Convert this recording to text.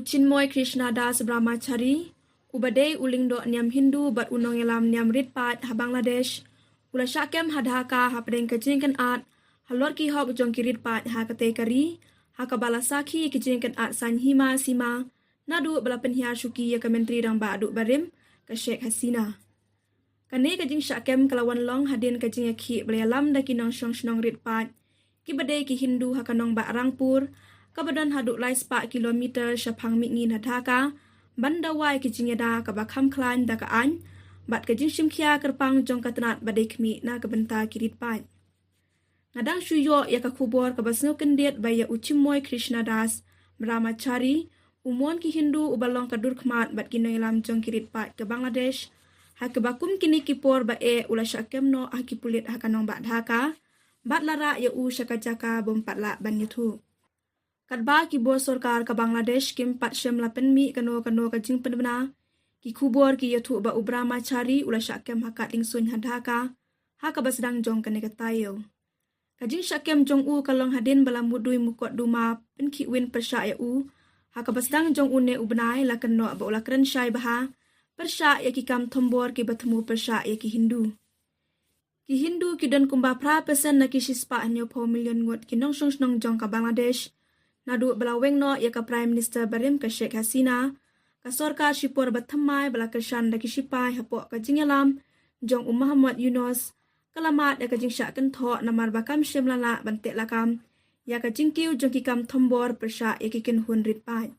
Chinmoy Krishnadas Brahmachari, ubadei Lyngdoh Niam Hindu bat unong elam Niam Ritpat ha Bangldesh, ula syakem hadhaka ha pedeng ke Jingiakynad, halor ki hok jong kiritpat ha kate kari, ha kabala sakhi ke Jingiakynad san hima sima, nadu bala penhiar syuki ya ke menteri rang ba aduk barim ke Sheikh Hasina. Kane ke jing syakem kelawan long hadin ke Jingiakynad belalam daki nong syong ritpat, ki badei ki Hindu ha kanong ba rangpur, kabadan haduk lai spak kilometer syapang mingin hadhaka, bandawai ke Jingiada ka bakam klan dakaan, bat ke jing simkia kerpang jong katanat badai kemi na kebenta kiritpat. Nadang syuyo ya ka kubor ka basngo kendiat baya Chinmoy Krishnadas Brahmachari, umon ki Hindu ubalong kadur khmat bat kinoilam jong kiritpat ke Bangldesh, ha ke bakum kini kipor ba ula syakem no ha kipulit ha kanong ba dhaka, bat lara ya syakajaka bompat la ban yutu. Kadba ki bor sorkar ke Bangldesh kim 408 mi kano ke jing pendebna, ki kubor ki yatu ba Brahmachari ula syakem hakat lingsun hadhaka, ha ka basdang jong kene katayo. Kajing syakem jong kalong hadin bala mudui mukot duma pen ki win persya ya ha ka basdang jong ne ubnai la keno ba ula kren syai baha, persya ya ki kam tombor ki bertemu persya ya ki Hindu. Ki Hindu ki don kumba pra pesen na ki sispa anyo po million ngot ki nong syong jong ka Bangldesh, nadu bala wengno ya ka Prime Minister barim ke Sheikh Hasina, ka sorka syipor batamai bala kersan da ki sipai hapok ka Jingialam, jong Muhammad Yunus, kalamat ya ka jing syak kentho namar bakam syem lala bantek lakam, ya ka jingkiu jong ki kam tombor persya ya ki kinhun ritpat.